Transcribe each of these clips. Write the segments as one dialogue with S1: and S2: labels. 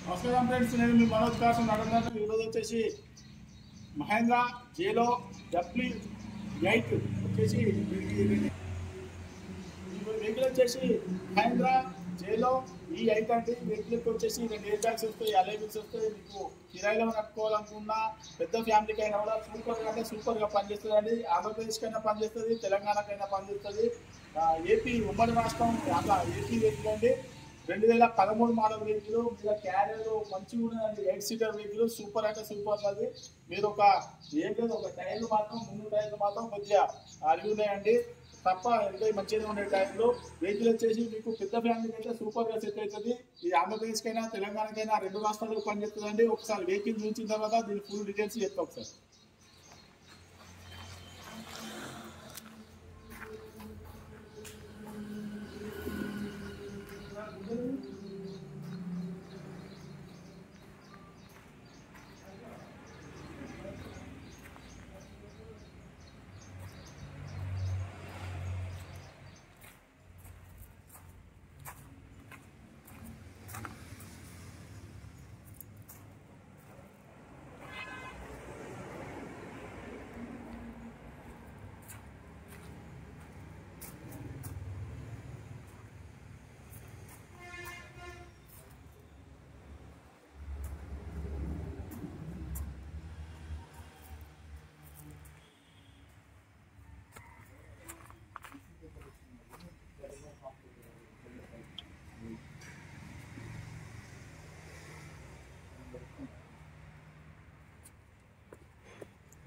S1: నమస్కారం ఫ్రెండ్స్, నేను మీ మనోజ్ కోసం అడుగుతాను. ఈరోజు వచ్చేసి మహేంద్ర జేలో W8 వచ్చేసి వెహికల్ వచ్చేసి మహేంద్ర జేలో E8 అండి. వెహికల్కి వచ్చేసి 2 ఎయిర్ బ్యాగ్స్ వస్తాయి, అలైవిల్స్ వస్తాయి. మీకు కిరాయిలో కట్టుకోవాలనుకున్నా పెద్ద ఫ్యామిలీకి అయినా కూడా సూపర్గా అంటే సూపర్గా పనిచేస్తుంది అండి. ఆంధ్రప్రదేశ్కైనా పనిచేస్తుంది, తెలంగాణకైనా పనిచేస్తుంది. ఏపీ ఉమ్మడి రాష్ట్రం అట్లా ఏపీ వెహికల్ అండి. 2013 మోడల్ వెహికల్. మీద క్యారియర్ మంచిగా ఉన్నదండి. 8 సీటర్ వెహికల్ సూపర్ అంటే సూపర్. అది మీరు ఏం లేదు, ఒక టైర్లు మాత్రం ముందు టైర్లు మాత్రం కొద్దిగా అరిగి ఉన్నాయండి తప్ప ఇంకా మంచిగానే ఉండే టైర్లు. వెహికల్ వచ్చేసి మీకు పెద్ద ఫ్యామిలీకి అయితే సూపర్గా సెట్ అవుతుంది. ఇది ఆంధ్రప్రదేశ్కైనా తెలంగాణకైనా 2 రాష్ట్రాలకు పనిచేస్తుందండి. ఒకసారి వెహికల్ చూసిన తర్వాత దీని ఫుల్ డీటెయిల్స్ చెప్తాం ఒకసారి.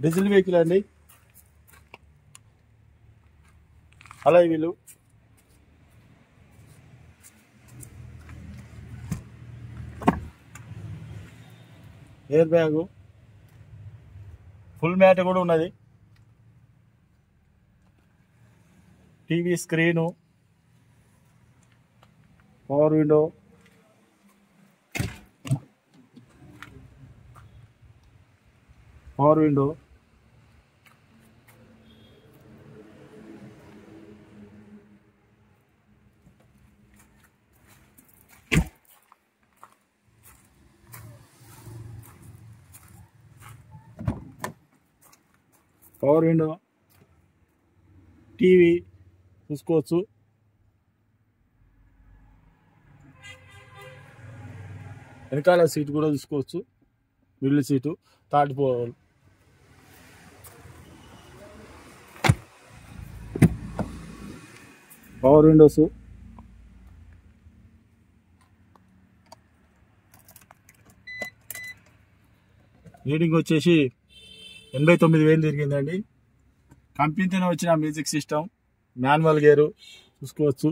S1: డీజిల్ వెహికల్ అండి. అలా వీళ్ళు ఎయిర్ బ్యాగు, ఫుల్ మ్యాట్ కూడా ఉన్నది. TV screen, power window, power window, power window, TV చూసుకోవచ్చు. వెనకాల సీట్ కూడా చూసుకోవచ్చు. Middle seat, third power, power Windows, reading వచ్చేసి 89,000 తిరిగిందండి. కంపెనీతోనే వచ్చిన మ్యూజిక్ సిస్టమ్, మాన్యువల్ గేరు చూసుకోవచ్చు.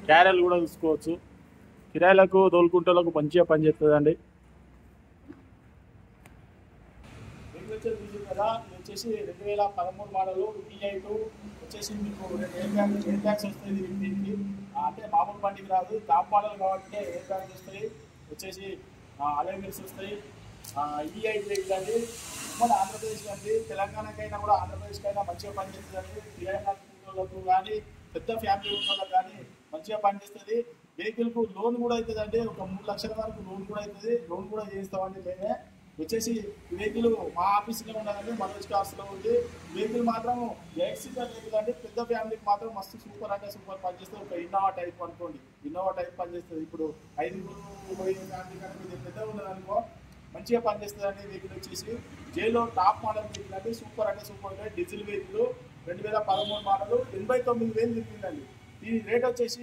S1: క్యారెల్ కూడా చూసుకోవచ్చు. కిరాయిలకు తోలుకుంటలకు మంచిగా పనిచేస్తుందండి. కదా ఇది వచ్చేసి 2013 మోడల్ E8 వచ్చేసి మీకు 2 ఎయిర్ బ్యాగ్స్ వస్తాయి దీనికి. అంటే మామూలు బండికి రాదు, టాప్ మోడల్ కాబట్టి ఎయిర్ బ్యాగ్స్ వస్తాయి. వచ్చేసి అలైవిల్స్ వస్తాయి. E8 వెహికల్ అండి. మన ఆంధ్రప్రదేశ్ అండి, తెలంగాణకైనా కూడా ఆంధ్రప్రదేశ్కైనా మంచిగా పనిచేస్తుందండి. కిరాయిలకు కానీ పెద్ద ఫ్యామిలీ ఉన్న వాళ్ళకి కానీ మంచిగా పనిచేస్తుంది. వెహికల్కు లోన్ కూడా అవుతుందండి. ఒక 3 లక్షల వరకు లోన్ కూడా అవుతుంది. లోన్ కూడా చేస్తామండి మేమే. వచ్చేసి వెహికల్ మా ఆఫీస్లో ఉన్నదండి, మనోజ్ కార్స్లో ఉంది. వెహికల్ మాత్రం 8 సీటర్ వెహికల్ అండి. పెద్ద ఫ్యామిలీకి మాత్రం మస్తు సూపర్ అంటే సూపర్ పనిచేస్తుంది. ఒక ఇన్నోవా టైప్ అనుకోండి, ఇన్నోవా టైప్ పనిచేస్తుంది. ఇప్పుడు 5 పోయే ఫ్యామిలీ కానీ ఇది పెద్దగా ఉన్నది అనుకో మంచిగా పనిచేస్తుంది అండి. వెహికల్ వచ్చేసి జేలో టాప్ మోడల్ వెహికల్ అండి. సూపర్ అంటే సూపర్. Diesel vehicle 2013 model 89,000 తిరిగిందండి. దీని రేట్ వచ్చేసి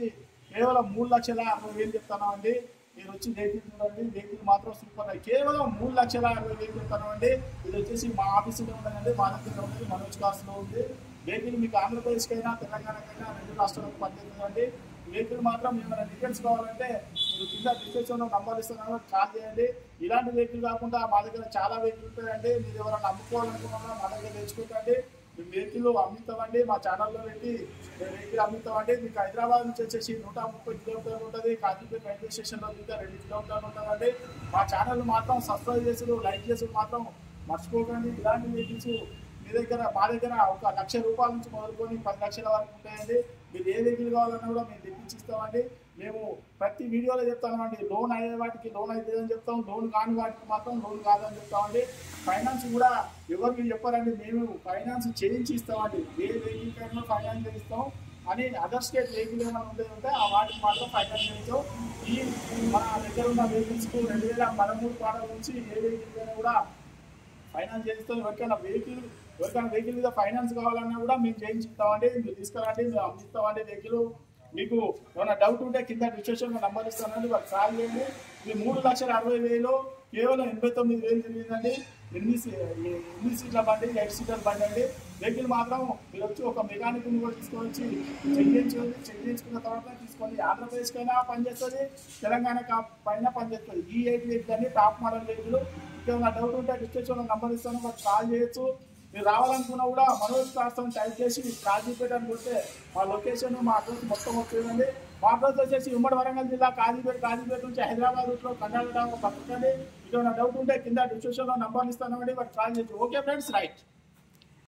S1: కేవలం 3,60,000 చెప్తాను అండి. మీరు వచ్చి వెహికల్ చూడండి. వెహికల్ మాత్రం సూపర్. కేవలం 3,60,000 చెప్తానండి. ఇది వచ్చేసి మా ఆఫీసులో ఉండదండి, మా దగ్గర ఉంది, మనోజ్ కార్స్లో ఉంది. వెహికల్ మీకు ఆంధ్రప్రదేశ్కైనా తెలంగాణకైనా 2 రాష్ట్రాలకు పనిచేస్తుందండి. వెహికల్ మాత్రం ఏమైనా డీటెయిల్స్ కావాలంటే మీరు కింద డిస్క్రిప్షన్లో నంబర్ ఇస్తున్నాను, కాల్ చేయండి. ఇలాంటి వెహికల్ కాకుండా మా దగ్గర చాలా వెహికల్ ఉంటాయండి. మీరు ఎవరైనా అమ్ముకోవాలనుకున్నా మా దగ్గర తెచ్చుకోకండి. వెహికల్ అమ్ముతామండి, మా ఛానల్లో పెట్టి వెహికల్ అమ్ముతామండి. మీకు హైదరాబాద్ నుంచి వచ్చేసి 130 కిలోమీటర్లు ఉంటుంది. కాజీపేట రైల్వే స్టేషన్లో దిగితే 2 కిలోమీటర్లు ఉంటుందండి. మా ఛానల్ మాత్రం సబ్స్క్రైబ్ చేసుడు, లైక్ చేసుడు మాత్రం మర్చిపోకండి. ఇలాంటి వెహికల్స్ మా దగ్గర 1,00,000 రూపాయల నుంచి మొదలుకొని 10 లక్షల వరకు ఉంటాయండి. మీరు ఏ వెహికల్ కావాలన్నా కూడా మేము తెప్పించిస్తామండి. మేము ప్రతి వీడియోలో చెప్తామండి, లోన్ అయ్యే వాటికి లోన్ అవుతుందని చెప్తాం, లోన్ కాని వాటికి మాత్రం లోన్ కాదని చెప్తామండి. ఫైనాన్స్ కూడా ఎవరికి చెప్పారండి, మేము ఫైనాన్స్ చేయించి ఇస్తామండి. ఏ వెహికల్ కైనా ఫైనాన్స్ చేయిస్తాం అని. అదర్ స్టేట్ వెహికల్ ఏమైనా ఉంటే ఆ వాటికి మాత్రం ఫైనాన్స్ చేయించాం. ఈ మన దగ్గర ఉన్న వెహికల్స్కు 2013 మోడల్ నుంచి ఏ వెహికల్ అయినా కూడా ఫైనాన్స్ చేయిస్తాం. ఎవరికైనా వెహికల్ మీద ఫైనాన్స్ కావాలన్నా కూడా మేము చేయించుతామండి. మీరు తీసుకురండి, మేము అందిస్తామండి వెహికల్. మీకు ఏమైనా డౌట్ ఉంటే కింద డిస్క్రిప్షన్లో నంబర్ ఇస్తానండి, వాళ్ళు కాల్ చేయండి. ఇది 3,60,000 కేవలం 89,000 తిరిగిందండి. 8 సీట్ల బండి, 8 సీట్ల బండి అండి. వెహికల్ మాత్రం మీరు వచ్చి ఒక మెకానిక్ని కూడా తీసుకొని వచ్చి చెక్ చేయించుకున్న తర్వాత తీసుకొని ఆంధ్రప్రదేశ్కైనా పనిచేస్తుంది, తెలంగాణ పైన పనిచేస్తుంది. ఈ 8 వెహికల్ అండి, టాప్ మోడల్ వెహికల్. ఇంకేమైనా డౌట్ ఉంటే డిస్క్రిప్షన్లో నంబర్ ఇస్తాను, వాళ్ళు కాల్ చేయొచ్చు. మీరు రావాలనుకున్నా కూడా మనోజ్ కార్స్ అని టైప్ చేసి కాజీపేట అని కొడితే మా లొకేషన్, మా అడ్రస్ మొత్తం వస్తుందండి. మా అడ్రస్ వచ్చేసి ఉమ్మడి వరంగల్ జిల్లా కాజీపేట నుంచి హైదరాబాద్ రూట్లో కండాల పక్కకండి. ఇంకేమైనా డౌట్ ఉంటే కింద డిస్క్రిప్షన్లో నంబర్లు ఇస్తానండి, వాటి కాల్ చేయొచ్చు. Okay friends, right.